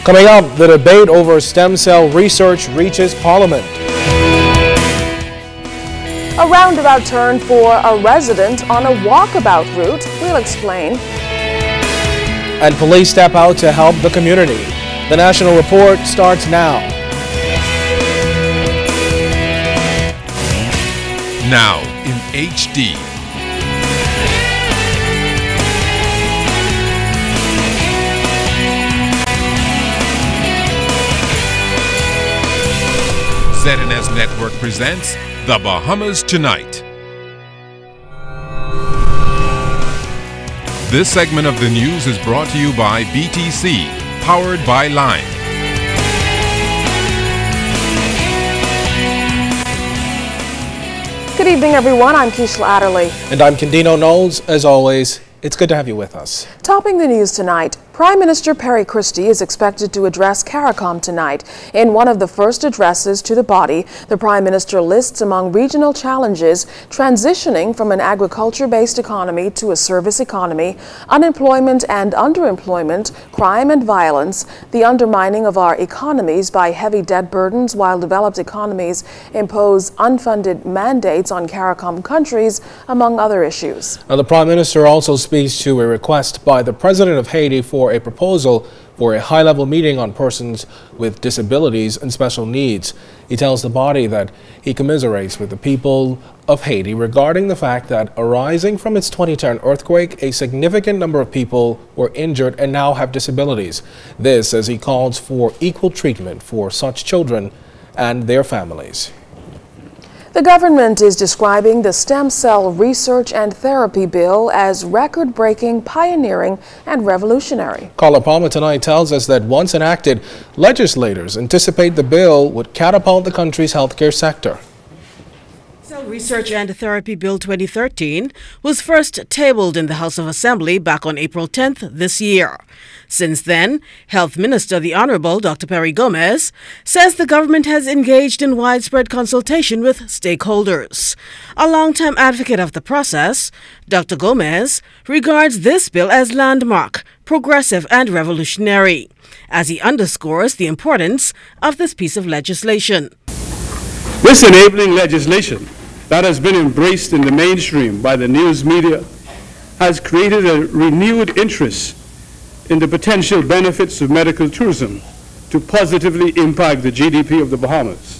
Coming up, the debate over stem cell research reaches Parliament. A roundabout turn for a resident on a walkabout route. We'll explain. And police step out to help the community. The National Report starts now. Now in HD. ZNS Network presents The Bahamas Tonight. This segment of the news is brought to you by BTC, powered by Lime. Good evening, everyone. I'm Keishla Adderley. And I'm Candino Knowles. As always, it's good to have you with us. Topping the news tonight, Prime Minister Perry Christie is expected to address CARICOM tonight. In one of the first addresses to the body, the Prime Minister lists among regional challenges transitioning from an agriculture-based economy to a service economy, unemployment and underemployment, crime and violence, the undermining of our economies by heavy debt burdens while developed economies impose unfunded mandates on CARICOM countries, among other issues. Now, the Prime Minister also speaks to a request by the President of Haiti for a proposal for a high-level meeting on persons with disabilities and special needs. He tells the body that he commiserates with the people of Haiti regarding the fact that arising from its 2010 earthquake, a significant number of people were injured and now have disabilities. This as he calls for equal treatment for such children and their families. The government is describing the stem cell research and therapy bill as record-breaking, pioneering, and revolutionary. Carla Palmer tonight tells us that once enacted, legislators anticipate the bill would catapult the country's healthcare sector. Cell Research and Therapy Bill 2013 was first tabled in the House of Assembly back on April 10th this year. Since then, Health Minister the Honorable Dr. Perry Gomez says the government has engaged in widespread consultation with stakeholders. A longtime advocate of the process, Dr. Gomez regards this bill as landmark, progressive and revolutionary, as he underscores the importance of this piece of legislation. This enabling legislation that has been embraced in the mainstream by the news media has created a renewed interest in the potential benefits of medical tourism to positively impact the GDP of the Bahamas.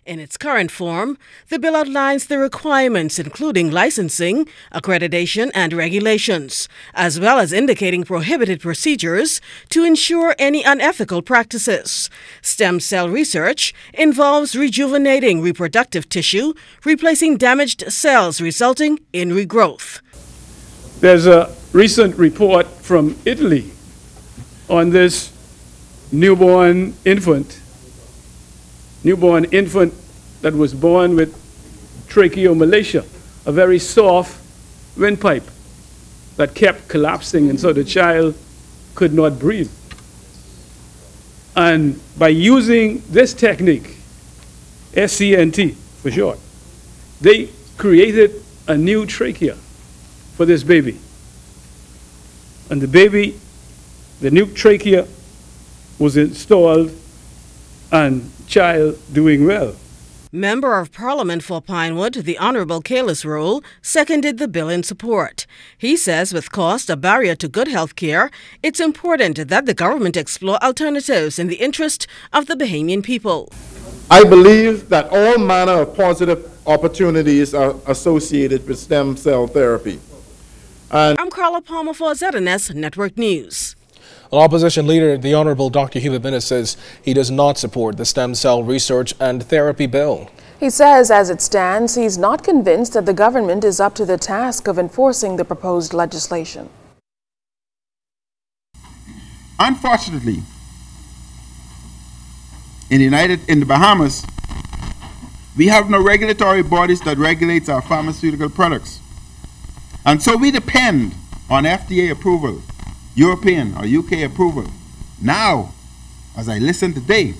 In its current form, the bill outlines the requirements including licensing, accreditation, and regulations, as well as indicating prohibited procedures to ensure any unethical practices. Stem cell research involves rejuvenating reproductive tissue, replacing damaged cells resulting in regrowth. There's a recent report from Italy on this newborn infant that was born with tracheomalacia, a very soft windpipe that kept collapsing, and so the child could not breathe. And by using this technique, SCNT for short, they created a new trachea for this baby. And the new trachea was installed and child doing well. Member of Parliament for Pinewood, the Honorable Kalis Rule, seconded the bill in support. He says with cost a barrier to good health care, it's important that the government explore alternatives in the interest of the Bahamian people. I believe that all manner of positive opportunities are associated with stem cell therapy. I'm Carla Palmer for ZNS Network News. An opposition leader, the Honorable Dr. Hubert Minnis, says he does not support the stem cell research and therapy bill. He says as it stands, he's not convinced that the government is up to the task of enforcing the proposed legislation. Unfortunately, in the Bahamas, we have no regulatory bodies that regulates our pharmaceutical products. And so we depend on FDA approval, European or UK approval. Now, as I listen today,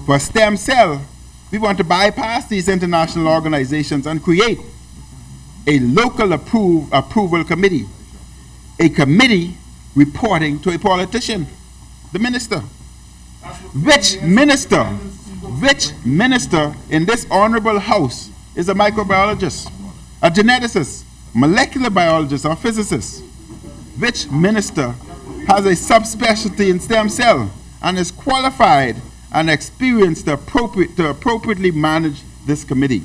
for stem cell, we want to bypass these international organizations and create a local approval committee a committee reporting to a politician, the minister. Which minister in this honorable house is a microbiologist, a geneticist, molecular biologist, or physicist? Which minister has a subspecialty in stem cell and is qualified and experienced to appropriately manage this committee?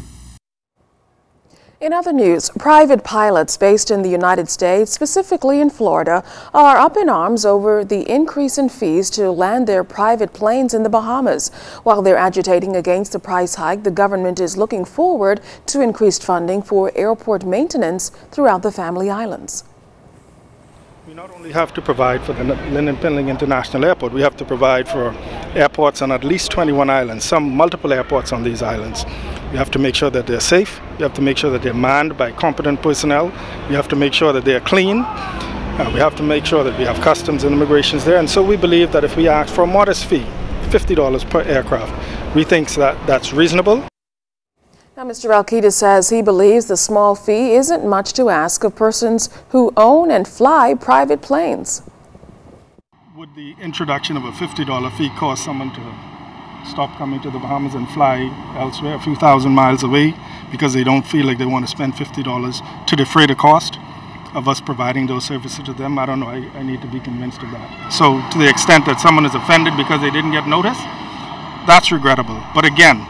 In other news, private pilots based in the United States, specifically in Florida, are up in arms over the increase in fees to land their private planes in the Bahamas. While they're agitating against the price hike, the government is looking forward to increased funding for airport maintenance throughout the Family Islands. We not only have to provide for the Lynden Pindling International Airport, we have to provide for airports on at least 21 islands, multiple airports on these islands. We have to make sure that they're safe. We have to make sure that they're manned by competent personnel. We have to make sure that they're clean. We have to make sure that we have customs and immigrations there. And so we believe that if we ask for a modest fee, $50 per aircraft, we think that that's reasonable. Now, Mr. Alquita says he believes the small fee isn't much to ask of persons who own and fly private planes. Would the introduction of a $50 fee cause someone to stop coming to the Bahamas and fly elsewhere, a few thousand miles away, because they don't feel like they want to spend $50 to defray the cost of us providing those services to them? I don't know. I need to be convinced of that. So to the extent that someone is offended because they didn't get notice, that's regrettable. But again,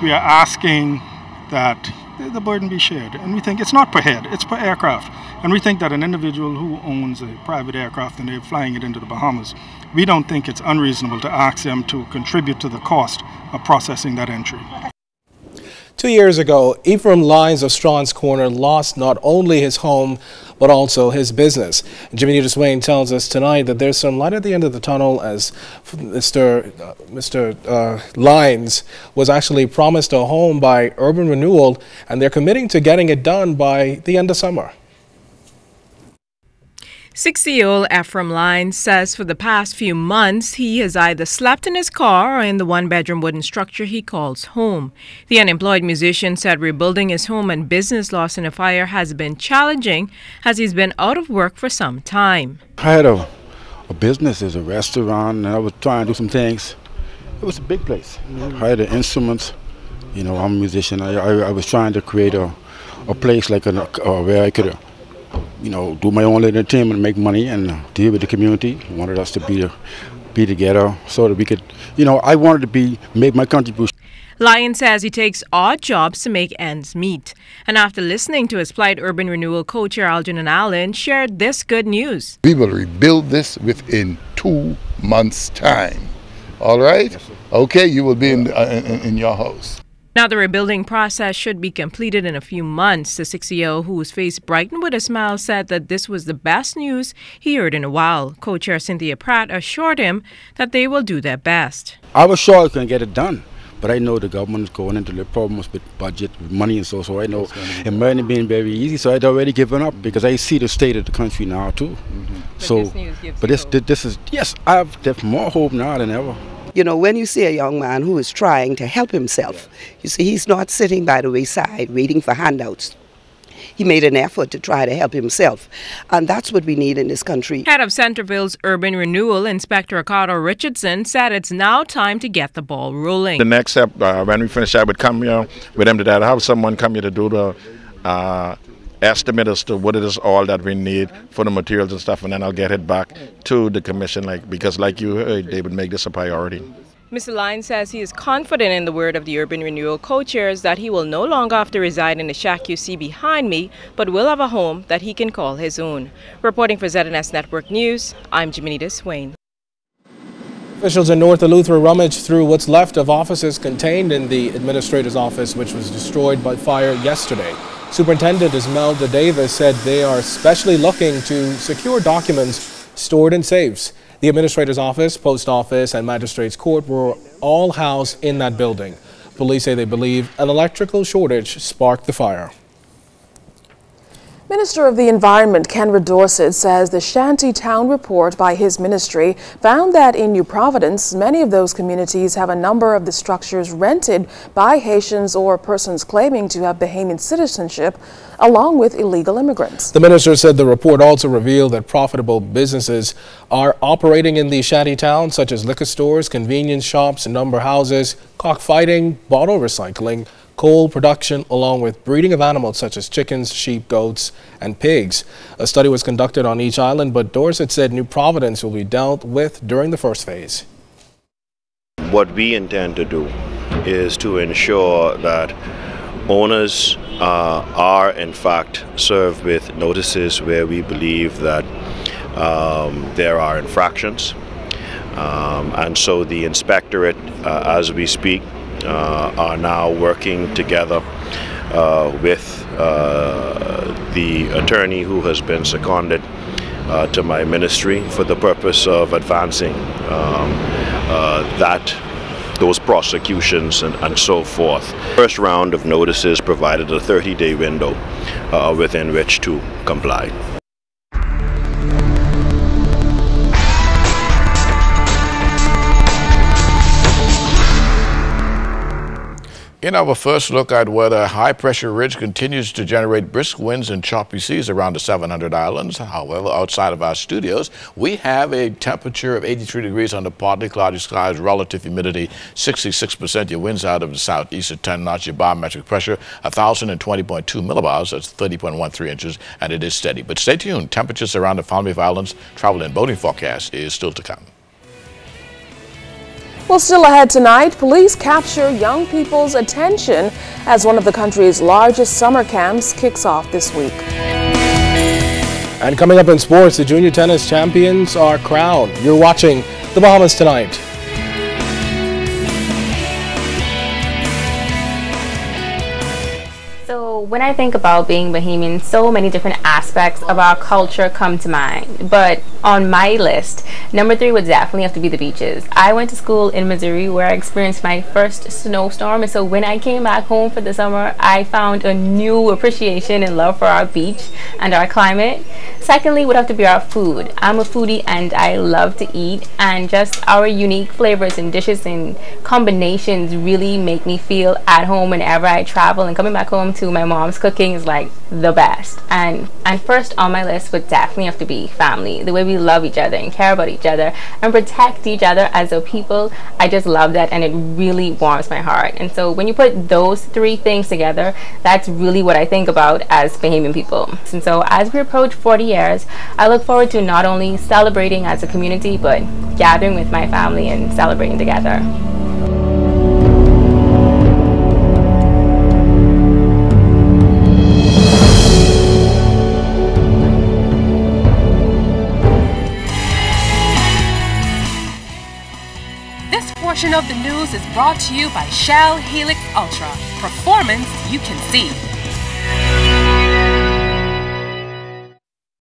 we are asking that the burden be shared. And we think it's not per head, it's per aircraft. And we think that an individual who owns a private aircraft and they're flying it into the Bahamas, we don't think it's unreasonable to ask them to contribute to the cost of processing that entry. 2 years ago, Ephraim Lyons of Strawn's Corner lost not only his home, but also his business. Jimmy Nudis Wayne tells us tonight that there's some light at the end of the tunnel, as Mr. Lyons was actually promised a home by Urban Renewal, and they're committing to getting it done by the end of summer. 60-year-old Ephraim Lyons says for the past few months he has either slept in his car or in the one-bedroom wooden structure he calls home. The unemployed musician said rebuilding his home and business lost in a fire has been challenging as he's been out of work for some time. I had a business as a restaurant, and I was trying to do some things. It was a big place. I had the instruments. You know, I'm a musician. I was trying to create a place like where I could you know, do my own entertainment, make money, and deal with the community. I wanted us to be together so that we could, you know, I wanted to make my contribution. Lyons says he takes odd jobs to make ends meet. And after listening to his plight, Urban Renewal co-chair Algernon Allen shared this good news. We will rebuild this within 2 months' time. All right? Yes, okay, you will be in your house. Now, the rebuilding process should be completed in a few months. The 60-year-old, whose face brightened with a smile, said that this was the best news he heard in a while. Co-chair Cynthia Pratt assured him that they will do their best. I was sure I couldn't get it done, but I know the government is going into the problems with budget, with money, and so I know it might not be very easy, so I'd already given up because I see the state of the country now, too. So, this is, yes, I have more hope now than ever. You know, when you see a young man who is trying to help himself, you see, he's not sitting by the wayside waiting for handouts. He made an effort to try to help himself, and that's what we need in this country. Head of Centerville's Urban Renewal, Inspector Ricardo Richardson, said it's now time to get the ball rolling. The next step, when we finish, I would come here with them to that. Have someone come here to do the estimate as to what it is all that we need for the materials and stuff, and then I'll get it back to the commission, because like you heard, they would make this a priority. Mr. Lyons says he is confident in the word of the Urban Renewal co-chairs that he will no longer have to reside in the shack you see behind me, but will have a home that he can call his own. Reporting for ZNS Network News, I'm Jimmy Nudis Wayne. Officials in North Eleuthera rummaged through what's left of offices contained in the administrator's office, which was destroyed by fire yesterday. Superintendent Esmelda Davis said they are especially looking to secure documents stored in safes. The administrator's office, post office, and magistrate's court were all housed in that building. Police say they believe an electrical shortage sparked the fire. Minister of the Environment Ken Dorset says the Shanty Town report by his ministry found that in New Providence, many of those communities have a number of the structures rented by Haitians or persons claiming to have Bahamian citizenship, along with illegal immigrants. The minister said the report also revealed that profitable businesses are operating in the shanty towns, such as liquor stores, convenience shops, number houses, cockfighting, bottle recycling, coal production, along with breeding of animals such as chickens, sheep, goats, and pigs. A study was conducted on each island, but Dorset said New Providence will be dealt with during the first phase. What we intend to do is to ensure that owners are in fact served with notices where we believe that there are infractions. And so the inspectorate, as we speak, are now working together with the attorney who has been seconded to my ministry for the purpose of advancing those prosecutions and so forth. First round of notices provided a 30-day window within which to comply. In our first look at weather, a high-pressure ridge continues to generate brisk winds and choppy seas around the 700 islands. However, outside of our studios, we have a temperature of 83 degrees under partly cloudy skies, relative humidity 66%. Your winds out of the southeast at 10 knots. Your barometric pressure 1,020.2 millibars. That's 30.13 inches, and it is steady. But stay tuned. Temperatures around the Family of Islands travel and boating forecast is still to come. Well, still ahead tonight, police capture young people's attention as one of the country's largest summer camps kicks off this week. And coming up in sports, the junior tennis champions are crowned. You're watching The Bahamas Tonight. So when I think about being Bahamian, so many different aspects of our culture come to mind. But on my list, number 3 would definitely have to be the beaches. I went to school in Missouri where I experienced my first snowstorm, and so when I came back home for the summer, I found a new appreciation and love for our beach and our climate. Secondly would have to be our food. I'm a foodie and I love to eat, and just our unique flavors and dishes and combinations really make me feel at home whenever I travel, and coming back home to my mom's cooking is like the best. And first on my list would definitely have to be family. The way we love each other and care about each other and protect each other as a people, I just love that, and it really warms my heart. And so when you put those 3 things together, that's really what I think about as Bahamian people. And so as we approach 40 years, I look forward to not only celebrating as a community, but gathering with my family and celebrating together. Portion of the news is brought to you by Shell Helix Ultra. Performance you can see.